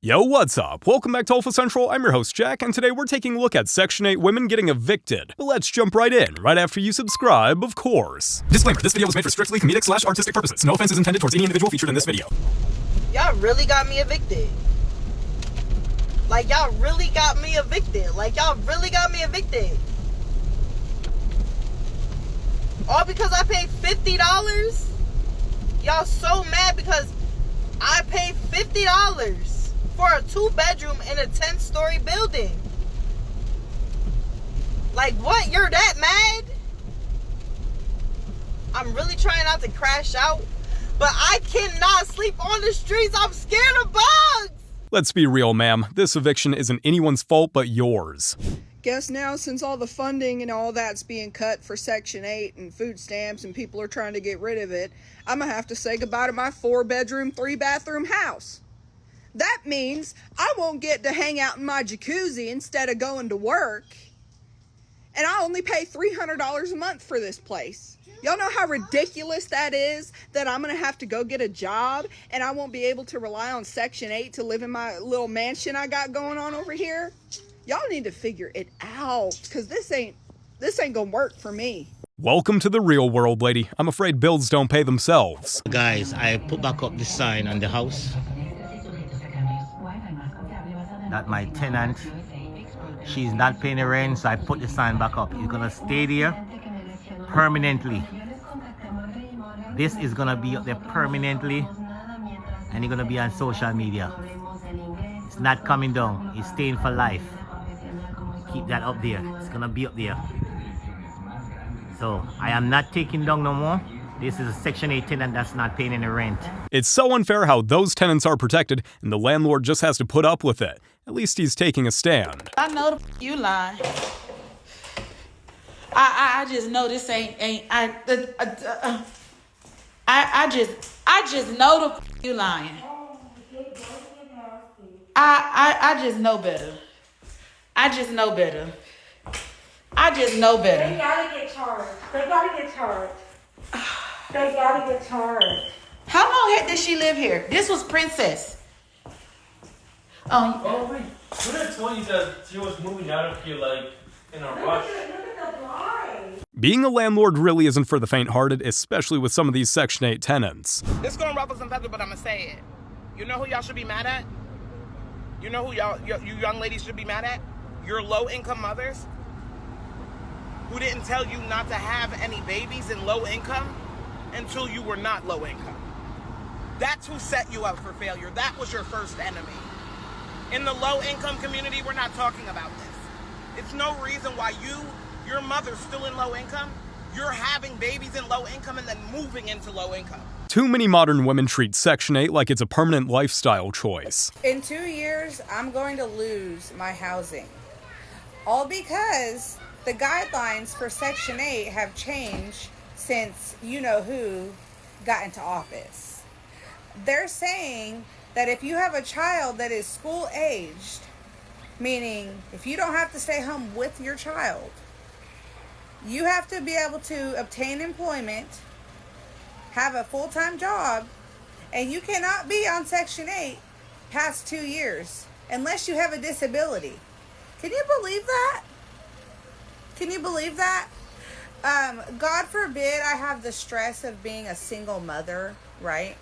Yo, what's up? Welcome back to Alpha Central. I'm your host, Jack, and today we're taking a look at Section 8 women getting evicted. But let's jump right in, right after you subscribe, of course. Disclaimer, this video was made for strictly comedic/artistic purposes. No offense is intended towards any individual featured in this video. Y'all really got me evicted. Like, y'all really got me evicted. All because I paid $50? Y'all so mad because I paid $50 for a 2-bedroom in a 10-story building. Like, what? You're that mad? I'm really trying not to crash out, but I cannot sleep on the streets. I'm scared of bugs. Let's be real, ma'am. This eviction isn't anyone's fault but yours. Guess now, since all the funding and all that's being cut for Section 8 and food stamps and people are trying to get rid of it, I'm gonna have to say goodbye to my 4-bedroom, 3-bathroom house. That means I won't get to hang out in my jacuzzi instead of going to work. And I only pay $300 a month for this place. Y'all know how ridiculous that is, that I'm gonna have to go get a job and I won't be able to rely on Section 8 to live in my little mansion I got going on over here? Y'all need to figure it out, because this ain't gonna work for me. Welcome to the real world, lady. I'm afraid bills don't pay themselves. Guys, I put back up the sign on the house that my tenant, she's not paying the rent, so I put the sign back up. It's gonna stay there permanently. This is gonna be up there permanently, and you're gonna be on social media. It's not coming down, it's staying for life. Keep that up there, it's gonna be up there. So I am not taking down no more. This is a Section 8 tenant that's not paying any rent. It's so unfair how those tenants are protected and the landlord just has to put up with it. At least he's taking a stand. I know the you lying. I just know this ain't I just know the you lying. I just know better. I just know better. They gotta get charged. How long did she live here? This was Princess. Oh wait, who did tell you that she was moving out of here like in a rush? Being a landlord really isn't for the faint-hearted, especially with some of these Section 8 tenants. It's gonna ruffle some feathers, but I'm gonna say it. You know who y'all should be mad at? You know who you young ladies should be mad at? Your low-income mothers who didn't tell you not to have any babies in low income until you were not low income. That's who set you up for failure. That was your first enemy. In the low income community, we're not talking about this. It's no reason why your mother's still in low income, you're having babies in low income and then moving into low income. Too many modern women treat Section 8 like it's a permanent lifestyle choice. In 2 years, I'm going to lose my housing. All because the guidelines for Section 8 have changed since you-know-who got into office. They're saying that if you have a child that is school-aged, meaning if you don't have to stay home with your child, you have to be able to obtain employment, have a full-time job, and you cannot be on Section 8 past 2 years unless you have a disability. Can you believe that? God forbid I have the stress of being a single mother, right?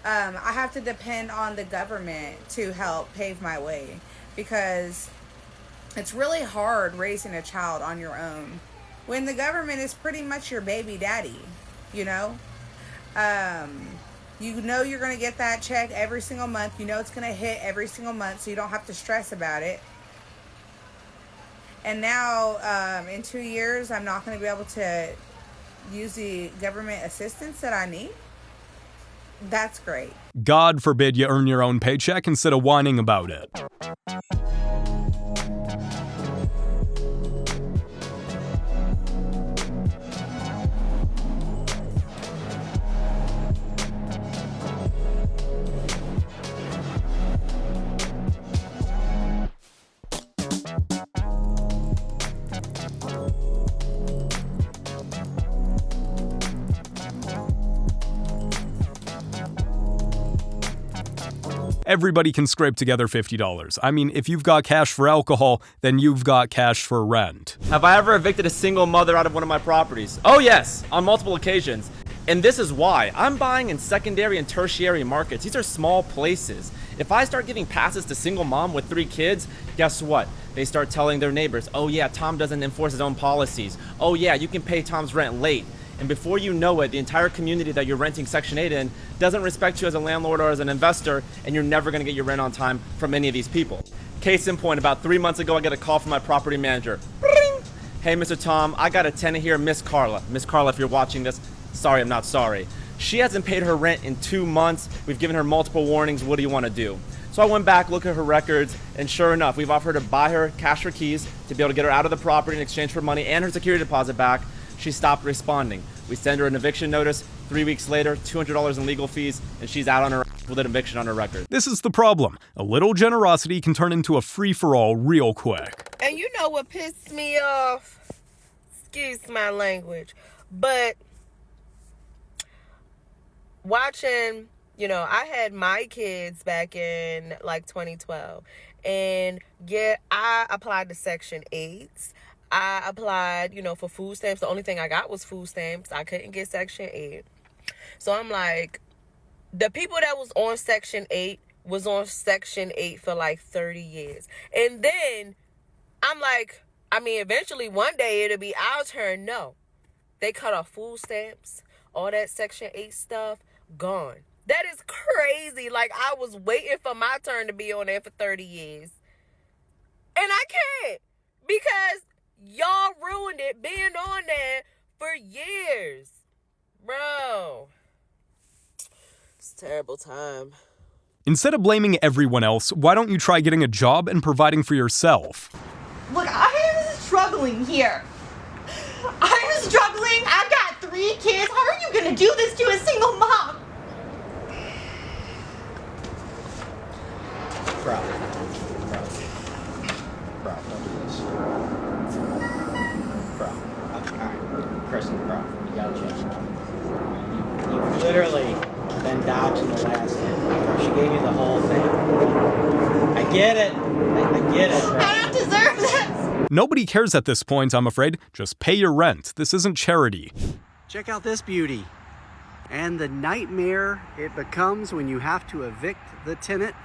I have to depend on the government to help pave my way, because it's really hard raising a child on your own when the government is pretty much your baby daddy, you know? You know you're going to get that check every single month. You know it's going to hit every single month, so you don't have to stress about it. And now, in 2 years, I'm not going to be able to use the government assistance that I need. That's great. God forbid you earn your own paycheck instead of whining about it. everybody can scrape together $50. I mean, if you've got cash for alcohol, then you've got cash for rent. Have I ever evicted a single mother out of one of my properties? Oh yes, on multiple occasions. And this is why. I'm buying in secondary and tertiary markets. These are small places. If I start giving passes to single mom with 3 kids, guess what? They start telling their neighbors, oh yeah, Tom doesn't enforce his own policies. Oh yeah, you can pay Tom's rent late. And before you know it, the entire community that you're renting Section 8 in doesn't respect you as a landlord or as an investor, and you're never gonna get your rent on time from any of these people. Case in point, about 3 months ago, I got a call from my property manager. Bring! Hey, Mr. Tom, I got a tenant here, Miss Carla. Miss Carla, if you're watching this, sorry, I'm not sorry. She hasn't paid her rent in 2 months. We've given her multiple warnings. What do you want to do? So I went back, looked at her records, and sure enough, we've offered to buy her cash for keys to be able to get her out of the property in exchange for money and her security deposit back. She stopped responding. We send her an eviction notice. 3 weeks later, $200 in legal fees, and she's out on her with an eviction on her record. This is the problem. A little generosity can turn into a free-for-all real quick. And you know what pissed me off? Excuse my language. But watching, you know, I had my kids back in like 2012. And yeah, I applied to Section 8s. I applied, you know, for food stamps. The only thing I got was food stamps. I couldn't get Section 8. So I'm like, the people that was on Section 8 was on Section 8 for like 30 years. And then I'm like, I mean, eventually one day it'll be our turn. No. They cut off food stamps, all that Section 8 stuff, gone. That is crazy. Like, I was waiting for my turn to be on there for 30 years. And I can't. Because y'all ruined it being on there for years. Bro. It's a terrible time. Instead of blaming everyone else, why don't you try getting a job and providing for yourself? Look, I am struggling here. I'm struggling. I've got 3 kids. How are you going to do this to a single mom? Bro, don't do this. Bro, alright, Kristen, bro, you gotta change. You've literally been dodging the last hit. She gave you the whole thing. I get it. I get it, bro. I don't deserve this. Nobody cares at this point, I'm afraid. Just pay your rent. This isn't charity. Check out this beauty. And the nightmare it becomes when you have to evict the tenant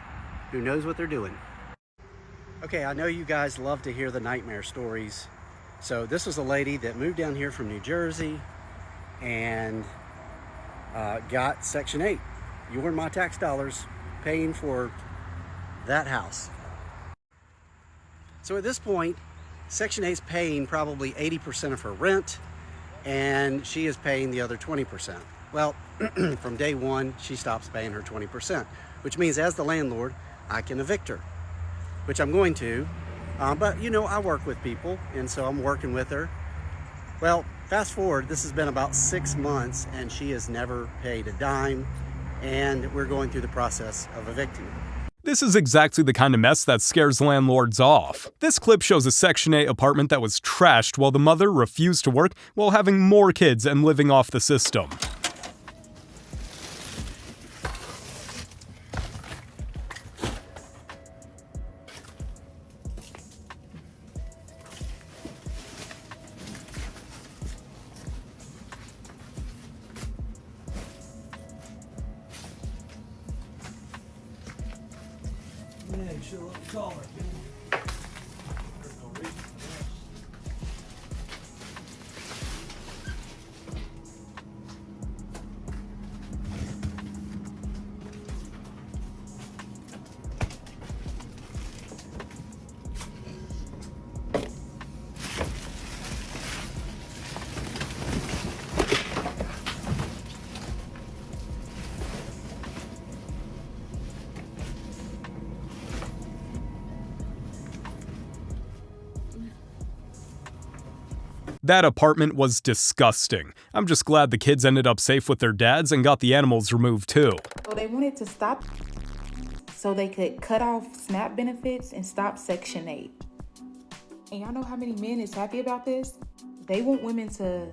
who knows what they're doing. Okay, I know you guys love to hear the nightmare stories. So this was a lady that moved down here from New Jersey and got Section 8. You and my tax dollars paying for that house. So at this point, Section 8 is paying probably 80% of her rent, and she is paying the other 20%. Well, from day one, she stops paying her 20%, which means as the landlord, I can evict her, which I'm going to. But, you know, I work with people, and so I'm working with her. Well, fast forward, this has been about 6 months, and she has never paid a dime, and we're going through the process of evicting her. This is exactly the kind of mess that scares landlords off. This clip shows a Section 8 apartment that was trashed while the mother refused to work while having more kids and living off the system. Man, should look taller. There's no reason for this. That apartment was disgusting. I'm just glad the kids ended up safe with their dads and got the animals removed too. So they wanted to stop so they could cut off SNAP benefits and stop Section 8. And y'all know how many men is happy about this? They want women to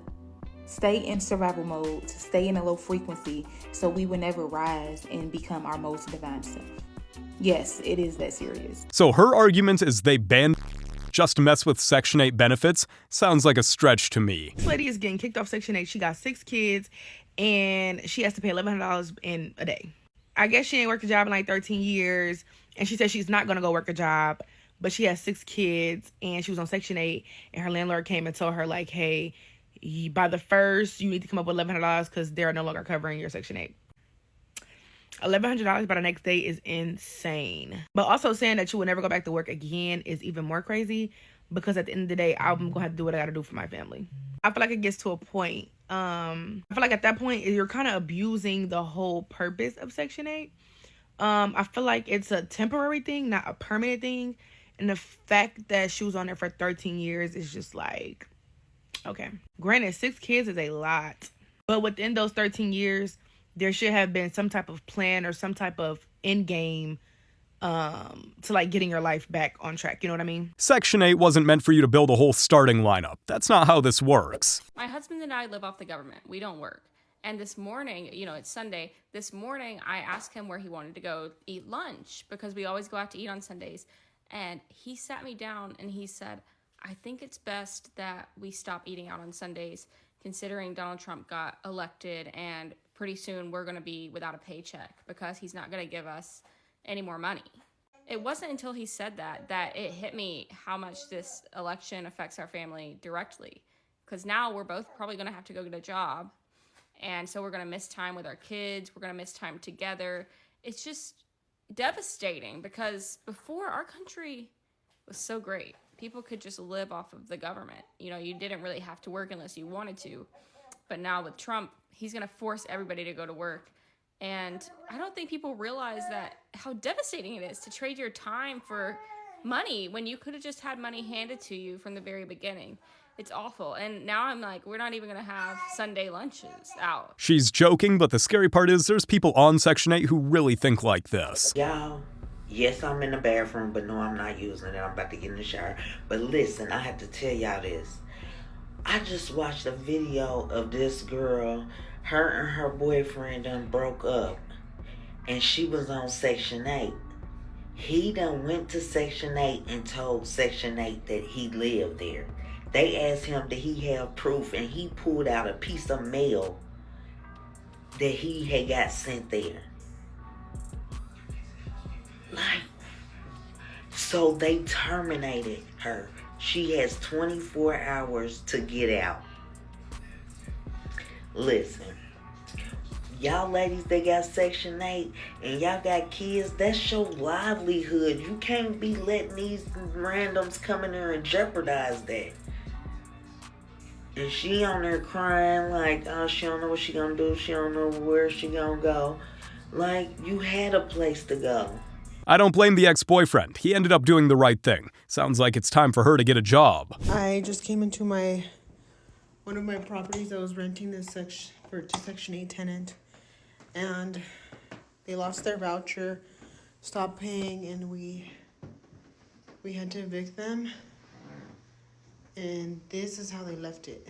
stay in survival mode, to stay in a low frequency, so we will never rise and become our most divine self. Yes, it is that serious. So her argument is they banned just to mess with Section 8 benefits? Sounds like a stretch to me. This lady is getting kicked off Section 8. She got 6 kids, and she has to pay $1,100 in a day. I guess she ain't worked a job in like 13 years, and she said she's not going to go work a job, but she has 6 kids, and she was on Section 8, and her landlord came and told her, like, hey, by the 1st, you need to come up with $1,100 because they're no longer covering your Section 8. $1,100 by the next day is insane. But also saying that you will never go back to work again is even more crazy, because at the end of the day, I'm going to have to do what I got to do for my family. I feel like it gets to a point. I feel like at that point, you're kind of abusing the whole purpose of Section 8. I feel like it's a temporary thing, not a permanent thing. And the fact that she was on there for 13 years is just like, okay. Granted, 6 kids is a lot. But within those 13 years, there should have been some type of plan or some type of end game to like getting your life back on track. You know what I mean? Section 8 wasn't meant for you to build a whole starting lineup. That's not how this works. My husband and I live off the government. We don't work. And this morning, you know, it's Sunday. This morning, I asked him where he wanted to go eat lunch, because we always go out to eat on Sundays. And he sat me down and he said, I think it's best that we stop eating out on Sundays, considering Donald Trump got elected and pretty soon we're going to be without a paycheck because he's not going to give us any more money. It wasn't until he said that it hit me how much this election affects our family directly. Because now we're both probably going to have to go get a job. And so we're going to miss time with our kids. We're going to miss time together. It's just devastating, because before, our country was so great. People could just live off of the government. You know, you didn't really have to work unless you wanted to. But now with Trump, he's going to force everybody to go to work. And I don't think people realize that how devastating it is to trade your time for money when you could have just had money handed to you from the very beginning. It's awful. And now I'm like, we're not even going to have Sunday lunches out. She's joking, but the scary part is there's people on Section 8 who really think like this. Y'all, yes, I'm in the bathroom, but no, I'm not using it. I'm about to get in the shower. But listen, I have to tell y'all this. I just watched a video of this girl. Her and her boyfriend done broke up, and she was on Section 8. He done went to Section 8 and told Section 8 that he lived there. They asked him, did he have proof, and he pulled out a piece of mail that he had got sent there. Like, so they terminated her. She has 24 hours to get out. Listen, y'all ladies that got Section 8 and y'all got kids, that's your livelihood. You can't be letting these randoms come in there and jeopardize that. And she on there crying like, oh, she don't know what she gonna do. She don't know where she gonna go. Like, you had a place to go. I don't blame the ex-boyfriend. He ended up doing the right thing. Sounds like it's time for her to get a job. I just came into one of my properties. I was renting this to Section 8 tenant, and they lost their voucher, stopped paying, and we had to evict them. And this is how they left it.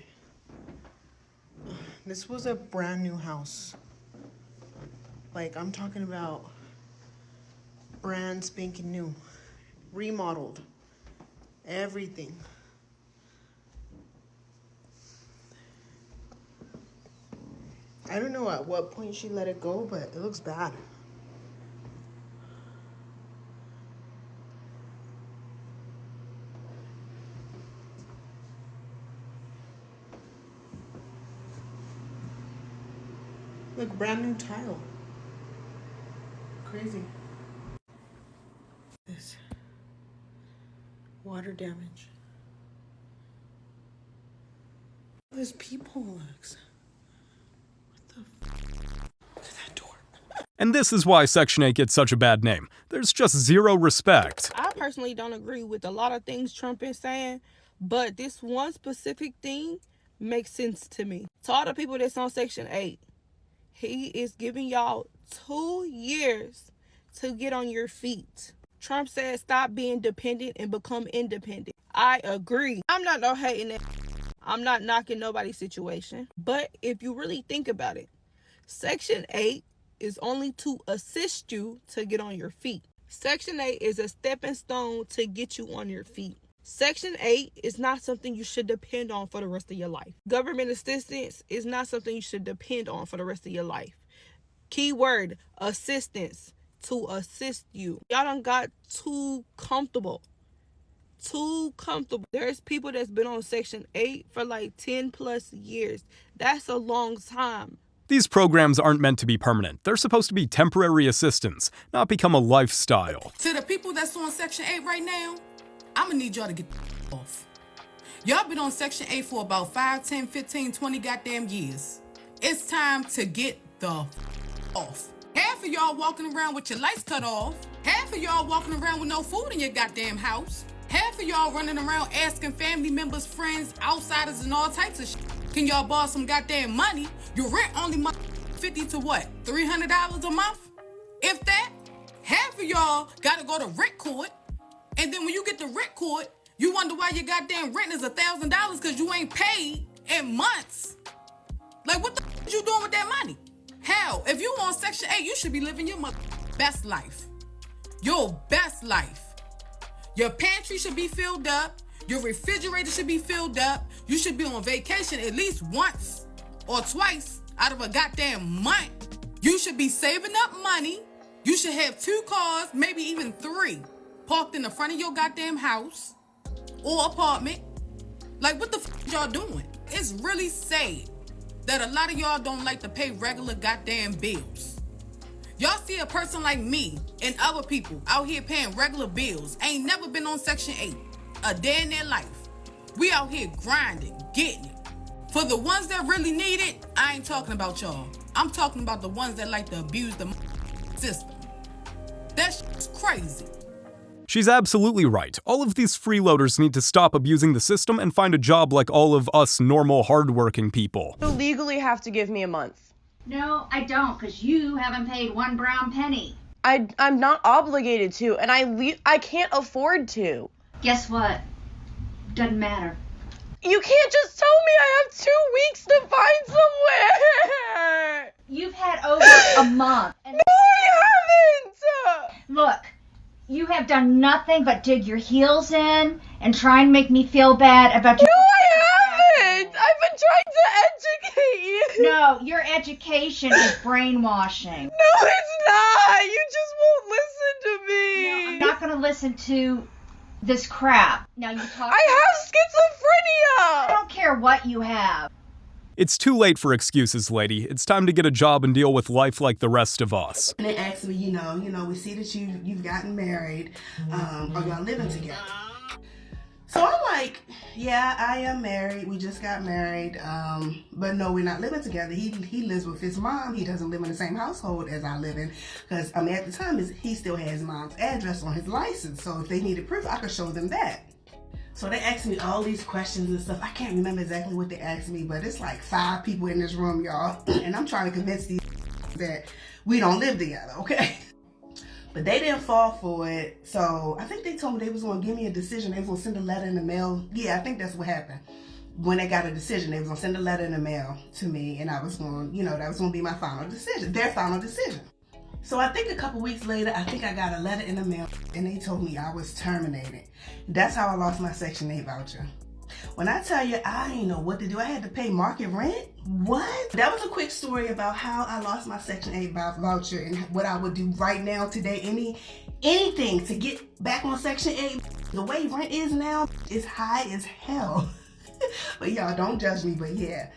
This was a brand new house. Like, I'm talking about brand spanking new, remodeled, everything. I don't know at what point she let it go, but it looks bad. Look, brand new tile. Crazy. This water damage. There's people, Alex. And this is why Section 8 gets such a bad name. There's just zero respect. I personally don't agree with a lot of things Trump is saying, but this one specific thing makes sense to me. To all the people that's on Section 8, he is giving y'all 2 years to get on your feet. Trump said stop being dependent and become independent. I agree. I'm not no hating it. I'm not knocking nobody's situation. But if you really think about it, Section 8 is only to assist you to get on your feet. Section 8 is a stepping stone to get you on your feet. Section 8 is not something you should depend on for the rest of your life. Government assistance is not something you should depend on for the rest of your life. Keyword, assistance, to assist you. Y'all done got too comfortable. Too comfortable. There's people that's been on Section 8 for like 10 plus years. That's a long time. These programs aren't meant to be permanent. They're supposed to be temporary assistance, not become a lifestyle. To the people that's on Section 8 right now, I'm gonna need y'all to get off. Y'all been on Section 8 for about 5, 10, 15, 20 goddamn years. It's time to get the off. Half of y'all walking around with your lights cut off. Half of y'all walking around with no food in your goddamn house. Half of y'all running around asking family members, friends, outsiders, and all types of shit. Can y'all borrow some goddamn money? Your rent only $50 to what? $300 a month? If that, half of y'all gotta go to rent court. And then when you get to rent court, you wonder why your goddamn rent is $1,000 because you ain't paid in months. Like, what the f you doing with that money? Hell, if you on Section 8, you should be living your best life. Your best life. Your pantry should be filled up. Your refrigerator should be filled up. You should be on vacation at least once or twice out of a goddamn month. You should be saving up money. You should have 2 cars, maybe even 3, parked in the front of your goddamn house or apartment. Like, what the f y'all doing? It's really sad that a lot of y'all don't like to pay regular goddamn bills. Y'all see a person like me and other people out here paying regular bills, ain't never been on Section 8 a day in their life. We out here grinding, getting it. For the ones that really need it, I ain't talking about y'all. I'm talking about the ones that like to abuse the system. That shit's crazy. She's absolutely right. All of these freeloaders need to stop abusing the system and find a job like all of us normal, hardworking people. You legally have to give me a month. No, I don't, because you haven't paid 1 brown penny. I'm not obligated to, and I can't afford to. Guess what? Doesn't matter. You can't just tell me I have 2 weeks to find somewhere! You've had over a month. No, I haven't! Look, you have done nothing but dig your heels in and try and make me feel bad about your... No, I haven't! I've been trying to educate you! No, your education is brainwashing. No, it's not! You just won't listen to me! No, I'm not gonna listen to this crap. Now you talk... I have schizophrenia! I don't care what you have. It's too late for excuses, lady. It's time to get a job and deal with life like the rest of us. And they asked me, you know, we see that you've gotten married. Are y'all living together? So I'm like, yeah, I am married. We just got married. But no, we're not living together. He lives with his mom. He doesn't live in the same household as I live in. Because, at the time, he still has mom's address on his license. So if they needed proof, I could show them that. So they asked me all these questions and stuff. I can't remember exactly what they asked me, but it's like 5 people in this room, y'all. And I'm trying to convince these that we don't live together, okay? But they didn't fall for it. So I think they told me they was going to give me a decision. They was going to send a letter in the mail. Yeah, I think that's what happened. When they got a decision, they was going to send a letter in the mail to me. And I was going, that was going to be my final decision, their final decision. So I think a couple weeks later, I think I got a letter in the mail and they told me I was terminated. That's how I lost my Section 8 voucher. When I tell you I didn't know what to do, I had to pay market rent? What? That was a quick story about how I lost my Section 8 voucher and what I would do right now, today, anything to get back on Section 8. The way rent is now is high as hell. But y'all don't judge me, but yeah.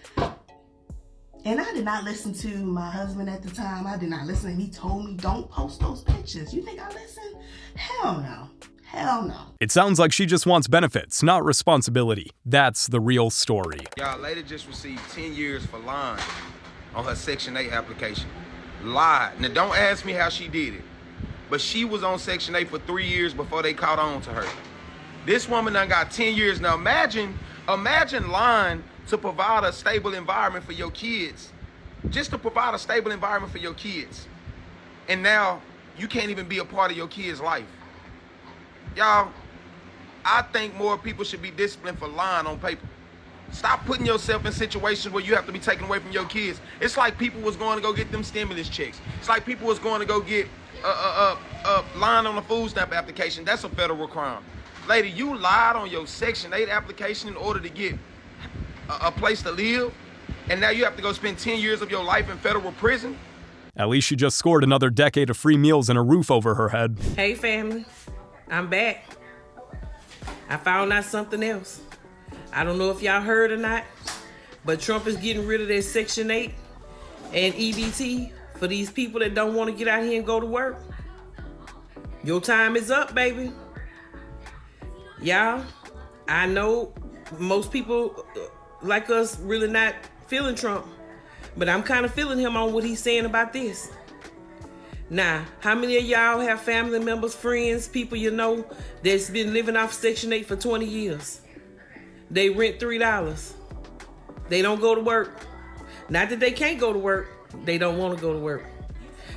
And I did not listen to my husband at the time. I did not listen. He told me, don't post those pictures. You think I listened? Hell no. Hell no. It sounds like she just wants benefits, not responsibility. That's the real story. Y'all, lady just received 10 years for lying on her Section 8 application. Lied. Now, don't ask me how she did it. But she was on Section 8 for 3 years before they caught on to her. This woman done got 10 years. Now, imagine lying to provide a stable environment for your kids. Just to provide a stable environment for your kids. And now you can't even be a part of your kids' life. Y'all, I think more people should be disciplined for lying on paper. Stop putting yourself in situations where you have to be taken away from your kids. It's like people was going to go get them stimulus checks. It's like people was going to go get lying on a food stamp application, that's a federal crime. Lady, you lied on your Section 8 application in order to get a place to live, and now you have to go spend 10 years of your life in federal prison? At least she just scored another decade of free meals and a roof over her head. Hey family, I'm back. I found out something else. I don't know if y'all heard or not, but Trump is getting rid of that Section 8 and EBT for these people that don't want to get out here and go to work. Your time is up, baby. Y'all, I know most people like us really not feeling Trump, but I'm kind of feeling him on what he's saying about this. Now, how many of y'all have family members, friends, people you know that's been living off Section 8 for 20 years? They rent $3. They don't go to work. Not that they can't go to work, they don't want to go to work.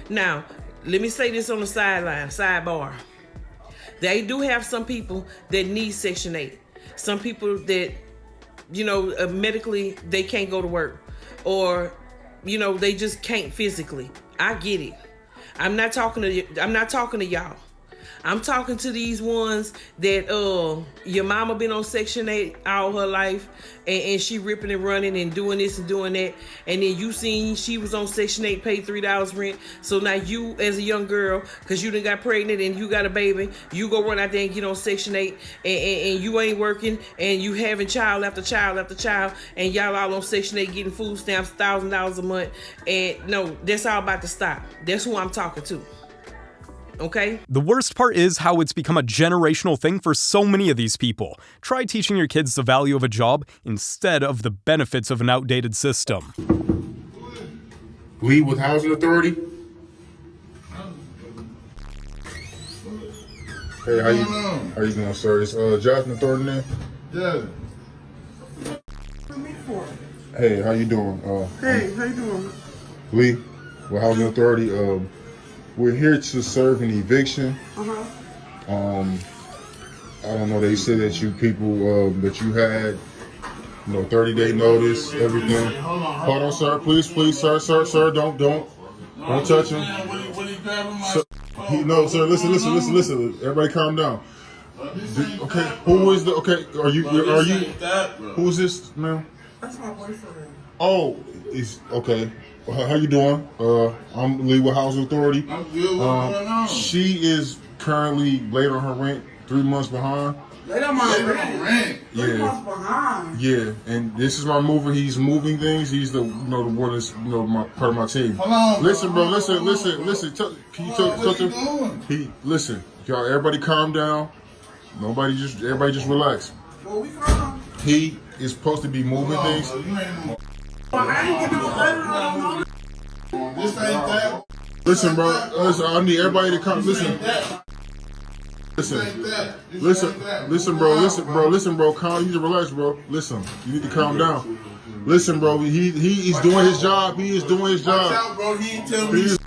Now, let me say this on the sidebar. They do have some people that need Section 8. Some people that, you know, medically they can't go to work, or, you know, they just can't physically. I get it. I'm not talking to y'all. I'm talking to these ones that your mama been on Section 8 all her life, and she ripping and running and doing this and doing that, and then you seen she was on Section 8, paid $3 rent, so now you as a young girl, because you done got pregnant and you got a baby, you go run out there and get on Section 8, and you ain't working, and you having child after child after child, and y'all all on Section 8 getting food stamps, $1,000 a month, and no, that's all about to stop. That's who I'm talking to. Okay? The worst part is how it's become a generational thing for so many of these people. Try teaching your kids the value of a job instead of the benefits of an outdated system. Lead with Housing Authority. Hey, how you doing, sir? Is Jasmine Thornton there? Yeah. Hey, how you doing? Hey, how you doing? Lee with Housing Authority. We're here to serve an eviction. I don't know, they said that you people, that you had, 30-day notice, everything. Hold on, sir, please, sir, don't touch him. Sir, listen, everybody calm down. Okay, who is are you, who is this, ma'am? That's my boyfriend. Oh, okay. How you doing? I'm Lee with Housing Authority. I'm good. What's going on? She is currently late on her rent, 3 months behind. Late on my rent? Yeah. 3 months behind? Yeah, and this is my mover. He's moving things. He's the the one that's part of my team. Hold on, listen, bro. Listen. Can you talk to him? Listen, y'all. Everybody, calm down. Everybody just relax. Well, we calm. He is supposed to be moving things. This ain't that. Listen, bro. Listen, I need everybody to come. Listen, bro. Calm. You need to relax, bro. Listen, you need to calm down. Listen, bro. He's doing his job. He is doing his job. Watch out, bro. He ain't tell me. Listen.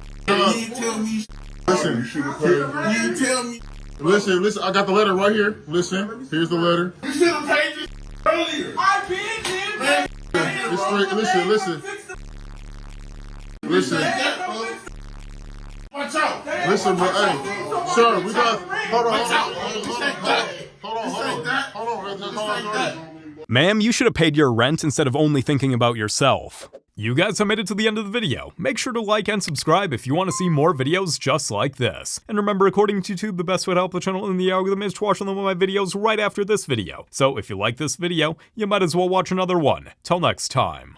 He ain't tell me. Listen. I got the letter right here. Listen. Here's the letter. You should have paid this earlier. I did, man. Listen. Watch out. Listen, bro. Hey, sir, we got. Hold on. Ma'am, you should have paid your rent instead of only thinking about yourself. You guys have made it to the end of the video. Make sure to like and subscribe if you want to see more videos just like this. And remember, according to YouTube, the best way to help the channel in the algorithm is to watch one of my videos right after this video. So if you like this video, you might as well watch another one. Till next time.